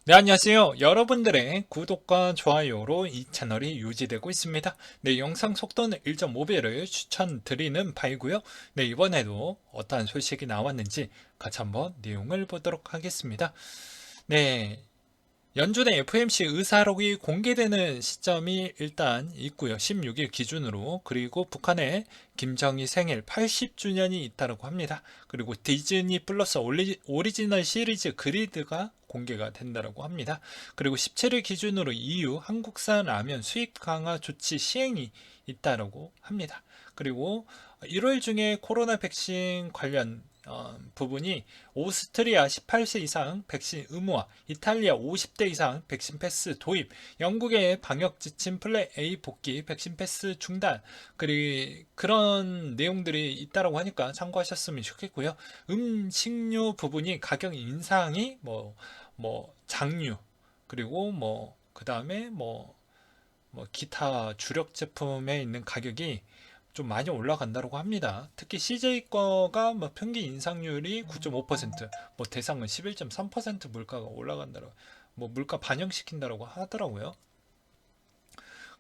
네, 안녕하세요. 여러분들의 구독과 좋아요로 이 채널이 유지되고 있습니다. 네, 영상 속도는 1.5배를 추천드리는 바이고요. 네, 이번에도 어떠한 소식이 나왔는지 같이 한번 내용을 보도록 하겠습니다. 네, 연준의 FOMC 의사록이 공개되는 시점이 일단 있고요. 16일 기준으로. 그리고 북한의 김정희 생일 80주년이 있다고 합니다. 그리고 디즈니 플러스 오리지널 시리즈 그리드가 공개가 된다고 합니다. 그리고 17일 기준으로 EU 한국산 라면 수입 강화 조치 시행이 있다고 합니다. 그리고 1월 중에 코로나 백신 관련 부분이 오스트리아 18세 이상 백신 의무화, 이탈리아 50대 이상 백신 패스 도입, 영국의 방역 지침 플레이 복귀, 백신 패스 중단, 그리고 그런 내용들이 있다고 하니까 참고하셨으면 좋겠고요. 음식료 부분이 가격 인상이 장류, 그리고 그 다음에 기타 주력 제품에 있는 가격이 좀 많이 올라간다고 합니다. 특히 CJ 거가 평균 인상률이 9.5%, 대상은 11.3% 물가가 올라간다고, 물가 반영시킨다고 하더라고요.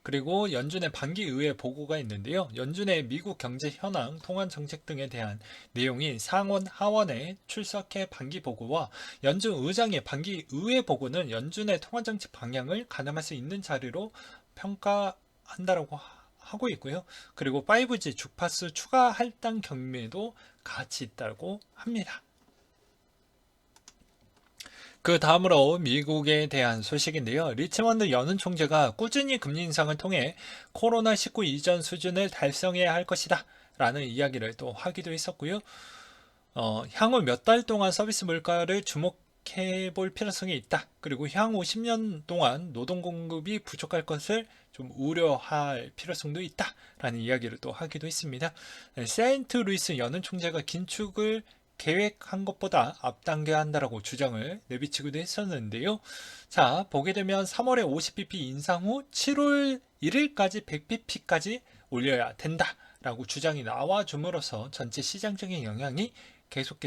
그리고 연준의 반기 의회 보고가 있는데요. 연준의 미국 경제 현황, 통화 정책 등에 대한 내용이 상원, 하원에 출석해 반기 보고와 연준 의장의 반기 의회 보고는 연준의 통화 정책 방향을 가늠할 수 있는 자료로 평가한다라고 하고 있고요. 그리고 5G 주파수 추가 할당 경매도 같이 있다고 합니다. 그 다음으로 미국에 대한 소식인데요. 리치먼드 연은 총재가 꾸준히 금리 인상을 통해 코로나19 이전 수준을 달성해야 할 것이다 라는 이야기를 또 하기도 했었고요. 향후 몇 달 동안 서비스 물가를 주목해 볼 필요성이 있다. 그리고 향후 10년 동안 노동 공급이 부족할 것을 좀 우려할 필요성도 있다. 라는 이야기를 또 하기도 했습니다. 세인트 루이스 연은 총재가 긴축을 계획한 것보다 앞당겨야 한다라고 주장을 내비치기도 했었는데요. 자, 보게 되면 3월에 50bp 인상 후 7월 1일까지 100bp까지 올려야 된다. 라고 주장이 나와줌으로써 전체 시장적인 영향이 계속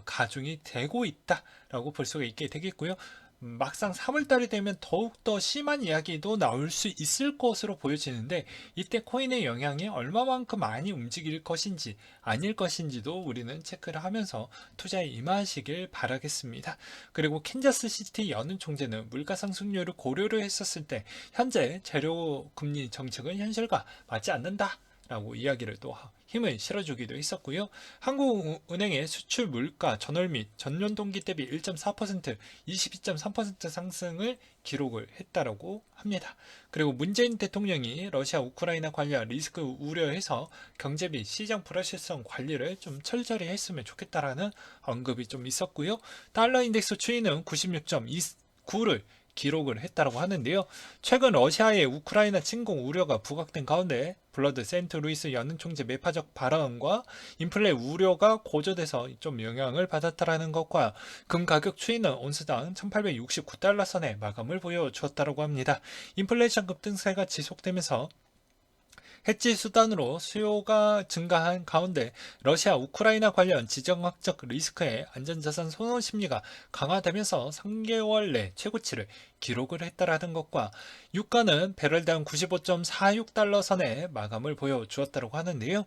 가중이 되고 있다라고 볼 수가 있게 되겠고요. 막상 3월달이 되면 더욱더 심한 이야기도 나올 수 있을 것으로 보여지는데 이때 코인의 영향이 얼마만큼 많이 움직일 것인지 아닐 것인지도 우리는 체크를 하면서 투자에 임하시길 바라겠습니다. 그리고 캔자스시티 연은 총재는 물가 상승률을 고려를 했었을 때 현재 재료 금리 정책은 현실과 맞지 않는다. 라고 이야기를 또 힘을 실어주기도 했었고요. 한국은행의 수출 물가 전월 및 전년 동기 대비 1.4%, 22.3% 상승을 기록을 했다라고 합니다. 그리고 문재인 대통령이 러시아 우크라이나 관련 리스크 우려해서 경제 및 시장 불확실성 관리를 좀 철저히 했으면 좋겠다라는 언급이 좀 있었고요. 달러 인덱스 추이는 96.29를 기록을 했다고 하는데요. 최근 러시아의 우크라이나 침공 우려가 부각된 가운데 블러드 세인트루이스 연은 총재 매파적 발언과 인플레 우려가 고조돼서 좀 영향을 받았다라는 것과 금 가격 추이는 온스당 1869달러 선에 마감을 보여주었다고 합니다. 인플레이션 급등세가 지속되면서 해지 수단으로 수요가 증가한 가운데 러시아 우크라이나 관련 지정학적 리스크의 안전자산 선호 심리가 강화되면서 3개월 내 최고치를 기록을 했다라는 것과 유가는 배럴당 95.46달러 선에 마감을 보여주었다고 하는데요.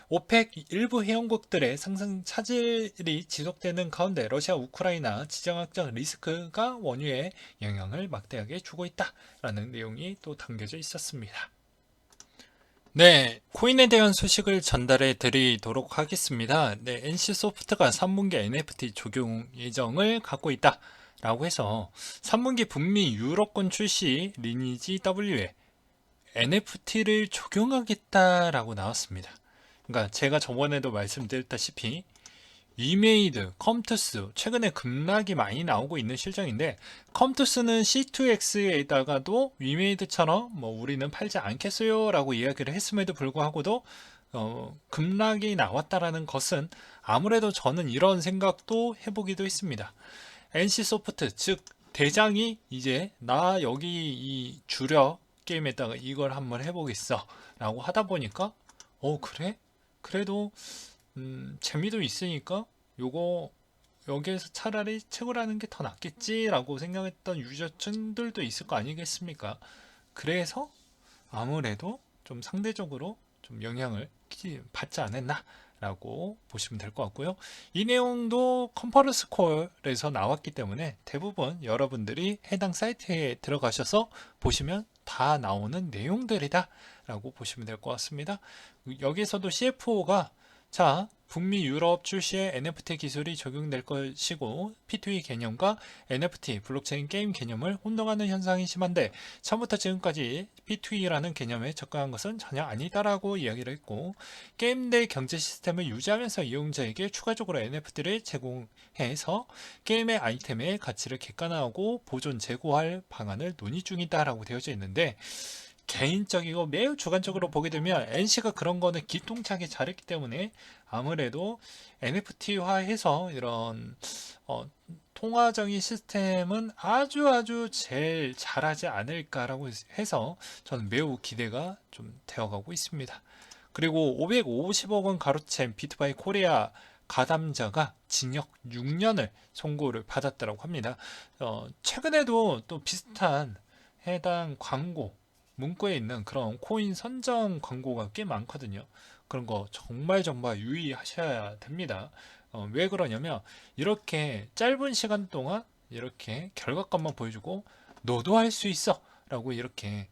오펙 일부 회원국들의 상승 차질이 지속되는 가운데 러시아 우크라이나 지정학적 리스크가 원유에 영향을 막대하게 주고 있다라는 내용이 또 담겨져 있었습니다. 네, 코인에 대한 소식을 전달해 드리도록 하겠습니다. 네, NC소프트가 3분기 NFT 적용 예정을 갖고 있다. 라고 해서 3분기 북미 유럽권 출시 리니지 W에 NFT를 적용하겠다라고 나왔습니다. 그러니까 제가 저번에도 말씀드렸다시피 위메이드, 컴투스 최근에 급락이 많이 나오고 있는 실정인데 컴투스는 C2X에다가도 위메이드처럼 우리는 팔지 않겠어요 라고 이야기를 했음에도 불구하고도 급락이 나왔다라는 것은 아무래도 저는 이런 생각도 해보기도 했습니다. NC소프트 즉 대장이 이제 나 여기 이 주력 게임에다가 이걸 한번 해보겠어 라고 하다 보니까 그래? 그래도 재미도 있으니까 요거 여기에서 차라리 채굴하는 게 더 낫겠지라고 생각했던 유저층들도 있을 거 아니겠습니까? 그래서 아무래도 좀 상대적으로 좀 영향을 받지 않았나라고 보시면 될 것 같고요. 이 내용도 컨퍼런스 콜에서 나왔기 때문에 대부분 여러분들이 해당 사이트에 들어가셔서 보시면 다 나오는 내용들이다 라고 보시면 될 것 같습니다. 여기서도 CFO가 자, 북미 유럽 출시의 NFT 기술이 적용될 것이고 P2E 개념과 NFT 블록체인 게임 개념을 혼동하는 현상이 심한데 처음부터 지금까지 P2E라는 개념에 접근한 것은 전혀 아니다라고 이야기를 했고 게임 내 경제 시스템을 유지하면서 이용자에게 추가적으로 NFT를 제공해서 게임의 아이템의 가치를 객관화하고 보존 재고할 방안을 논의 중이다라고 되어져 있는데 개인적이고 매우 주관적으로 보게 되면 NC가 그런 거는 기똥차게 잘했기 때문에 아무래도 NFT화해서 이런 통화적인 시스템은 아주 제일 잘하지 않을까라고 해서 저는 매우 기대가 좀 되어가고 있습니다. 그리고 550억 원 가로챈 비트바이 코리아 가담자가 징역 6년을 선고를 받았다고 합니다. 최근에도 또 비슷한 해당 광고 문구에 있는 그런 코인 선정 광고가 꽤 많거든요. 그런 거 정말 유의하셔야 됩니다. 왜 그러냐면 이렇게 짧은 시간 동안 이렇게 결과값만 보여주고 너도 할 수 있어 라고 이렇게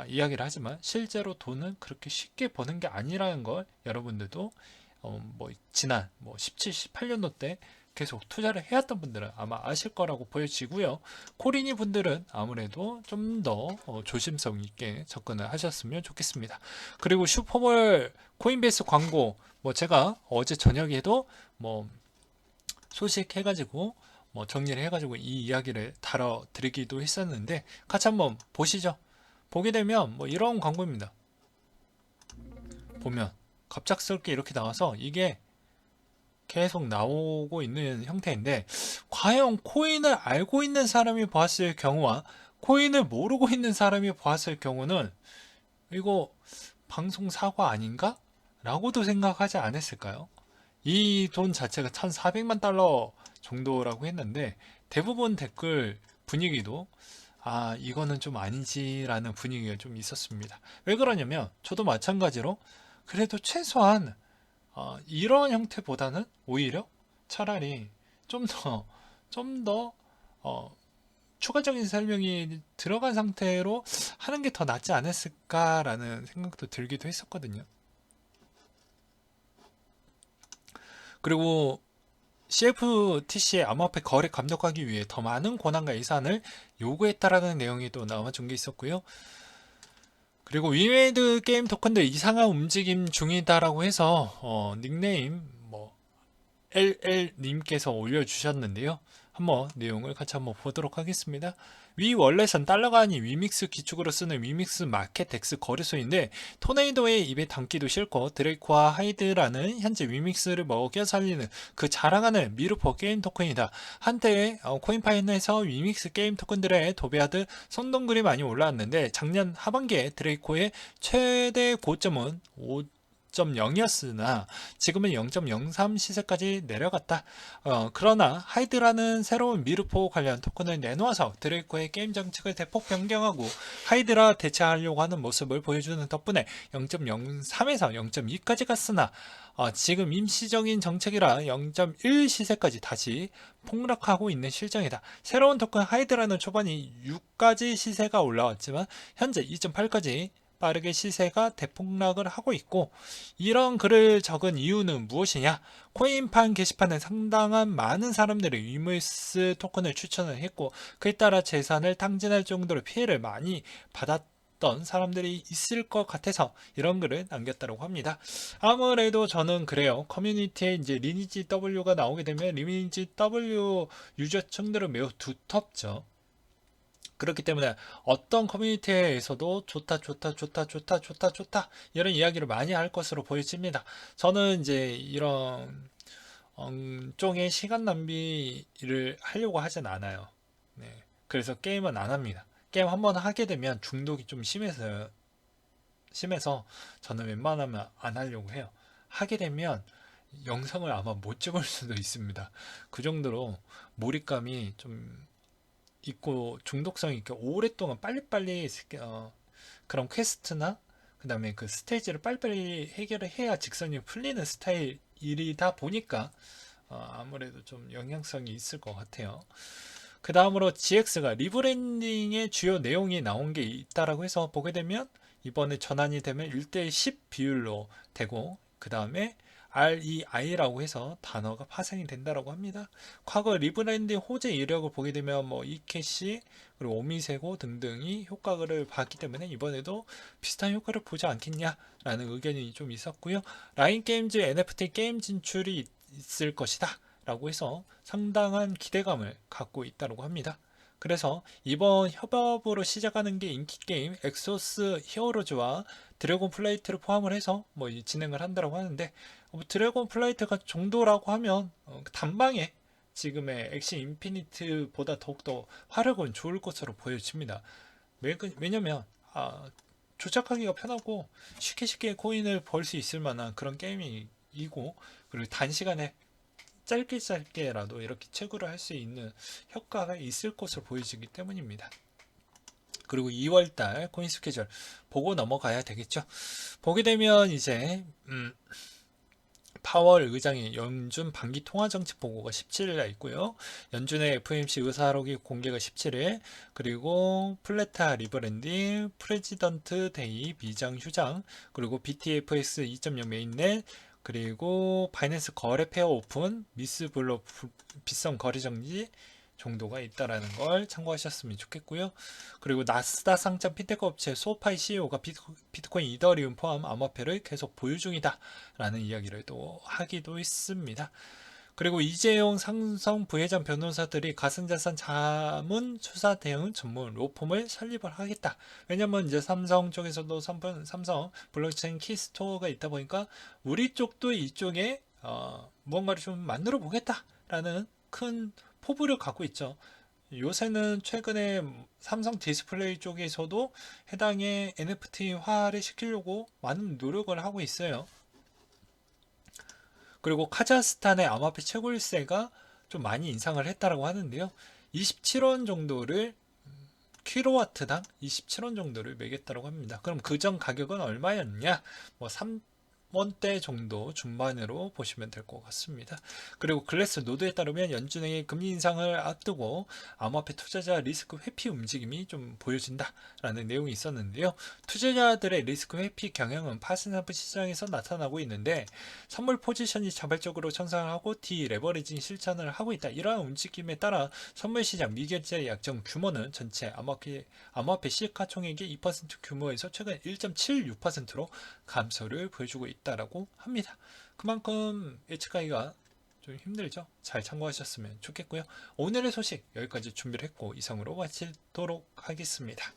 이야기를 하지만 실제로 돈은 그렇게 쉽게 버는 게 아니라는 걸 여러분들도 지난 17, 18년도 때 계속 투자를 해왔던 분들은 아마 아실 거라고 보여지고요. 코리니 분들은 아무래도 좀 더 조심성 있게 접근을 하셨으면 좋겠습니다. 그리고 슈퍼볼 코인베이스 광고 제가 어제 저녁에도 소식 해가지고 정리를 해가지고 이 이야기를 다뤄드리기도 했었는데 같이 한번 보시죠. 보게 되면 이런 광고입니다. 보면 갑작스럽게 이렇게 나와서 이게 계속 나오고 있는 형태인데 과연 코인을 알고 있는 사람이 보았을 경우와 코인을 모르고 있는 사람이 보았을 경우는 이거 방송 사과 아닌가? 라고도 생각하지 않았을까요? 이 돈 자체가 1,400만 달러 정도라고 했는데 대부분 댓글 분위기도 이거는 좀 아니지라는 분위기가 좀 있었습니다. 왜 그러냐면 저도 마찬가지로 그래도 최소한 이런 형태보다는 오히려 차라리 좀 더 추가적인 설명이 들어간 상태로 하는 게 더 낫지 않았을까라는 생각도 들기도 했었거든요. 그리고 CFTC의 암호화폐 거래 감독하기 위해 더 많은 권한과 예산을 요구했다라는 내용이 또 나와준 게 있었고요. 그리고 위메이드 게임 토큰들 이상한 움직임 중이다라고 해서 닉네임 LL님께서 올려주셨는데요. 한번 내용을 같이 한번 보도록 하겠습니다. 위 월렛은 달러가 아닌 위믹스 기축으로 쓰는 위믹스 마켓 덱스 거래소인데 토네이도의 입에 담기도 싫고 드레이크와 하이드라는 현재 위믹스를 먹여 살리는 그 자랑하는 미르포 게임 토큰이다. 한때 코인파이너에서 위믹스 게임 토큰들의 도배하듯 선동글이 많이 올라왔는데 작년 하반기에 드레이코의 최대 고점은 5.0이었으나 지금은 0.03 시세까지 내려갔다. 그러나 하이드라는 새로운 미르포 관련 토큰을 내놓아서 드레이코의 게임 정책을 대폭 변경하고 하이드라 대체하려고 하는 모습을 보여주는 덕분에 0.03에서 0.2까지 갔으나 지금 임시적인 정책이라 0.1 시세까지 다시 폭락하고 있는 실정이다. 새로운 토큰 하이드라는 초반이 6까지 시세가 올라왔지만 현재 2.8까지 빠르게 시세가 대폭락을 하고 있고 이런 글을 적은 이유는 무엇이냐? 코인판 게시판에 상당한 많은 사람들이 위믹스 토큰을 추천을 했고 그에 따라 재산을 탕진할 정도로 피해를 많이 받았던 사람들이 있을 것 같아서 이런 글을 남겼다고 합니다. 아무래도 저는 그래요. 커뮤니티에 이제 리니지 W가 나오게 되면 리니지 W 유저층들은 매우 두텁죠. 그렇기 때문에 어떤 커뮤니티에서도 좋다 이런 이야기를 많이 할 것으로 보여집니다. 저는 이제 이런 쪽의 시간 낭비를 하려고 하진 않아요. 네. 그래서 게임은 안 합니다. 게임 한번 하게 되면 중독이 좀 심해서 저는 웬만하면 안 하려고 해요. 하게 되면 영상을 아마 못 찍을 수도 있습니다. 그 정도로 몰입감이 좀 있고 중독성이 있게 오랫동안 빨리빨리 그런 퀘스트나 그 다음에 그 스테이지를 빨리빨리 해결을 해야 직선이 풀리는 스타일이다 보니까 아무래도 좀 영향성이 있을 것 같아요. 그 다음으로 GX가 리브랜딩의 주요 내용이 나온 게 있다라고 해서 보게 되면 이번에 전환이 되면 1대10 비율로 되고 그 다음에 REI라고 해서 단어가 파생이 된다라고 합니다. 과거 리브랜딩 호재 이력을 보게 되면 뭐 이캐시 그리고 오미세고 등등이 효과를 봤기 때문에 이번에도 비슷한 효과를 보지 않겠냐라는 의견이 좀 있었고요. 라인 게임즈 NFT 게임 진출이 있을 것이다 라고 해서 상당한 기대감을 갖고 있다고 합니다. 그래서 이번 협업으로 시작하는 게 인기 게임 엑소스 히어로즈와 드래곤 플레이트를 포함을 해서 뭐 진행을 한다고 하는데 드래곤 플레이트가 정도라고 하면 단방에 지금의 엑시 인피니트보다 더욱더 화력은 좋을 것으로 보여집니다. 왜냐면 조작하기가 편하고 쉽게 코인을 벌 수 있을 만한 그런 게임이고 그리고 단시간에 짧게라도 이렇게 채굴을 할 수 있는 효과가 있을 것으로 보여지기 때문입니다. 그리고 2월달 코인 스케줄 보고 넘어가야 되겠죠. 보게 되면 이제 파월 의장의 연준 반기 통화 정책 보고가 17일에 있고요. 연준의 FOMC 의사록이 공개가 17일, 그리고 플레타 리브랜딩, 프레지던트 데이 미장 휴장, 그리고 BTFX 2.0 메인넷, 그리고 바이낸스 거래 페어 오픈, 미스블로 빗썸 거래 정지 정도가 있다라는 걸 참고하셨으면 좋겠고요. 그리고 나스닥 상장 핀테크 업체 소파이 CEO가 비트코인, 이더리움 포함 암호화폐를 계속 보유 중이다 라는 이야기를 또 하기도 했습니다. 그리고 이재용 삼성 부회장 변호사들이 가상자산 자문 수사 대응 전문 로펌을 설립을 하겠다. 왜냐면 이제 삼성 쪽에서도 삼성 블록체인 키스토어가 있다 보니까 우리 쪽도 이쪽에 무언가를 좀 만들어 보겠다라는 큰 포부를 갖고 있죠. 요새는 최근에 삼성 디스플레이 쪽에서도 해당의 NFT화를 시키려고 많은 노력을 하고 있어요. 그리고 카자흐스탄의 암호화폐 채굴세가 좀 많이 인상을 했다라고 하는데요. 27원 정도를 킬로와트당 27원 정도를 매겼다고 합니다. 그럼 그전 가격은 얼마였냐? 뭐 3원대 정도 중반으로 보시면 될 것 같습니다. 그리고 글래스 노드에 따르면 연준의 금리 인상을 앞두고 암호화폐 투자자 리스크 회피 움직임이 좀 보여진다라는 내용이 있었는데요. 투자자들의 리스크 회피 경향은 파생상품 시장에서 나타나고 있는데 선물 포지션이 자발적으로 청산하고 디레버리징 실천을 하고 있다. 이러한 움직임에 따라 선물 시장 미결제 약정 규모는 전체 암호화폐 시가총액의 2% 규모에서 최근 1.76%로 감소를 보여주고 있다라고 합니다. 그만큼 예측하기가 좀 힘들죠. 잘 참고하셨으면 좋겠고요. 오늘의 소식 여기까지 준비를 했고 이상으로 마치도록 하겠습니다.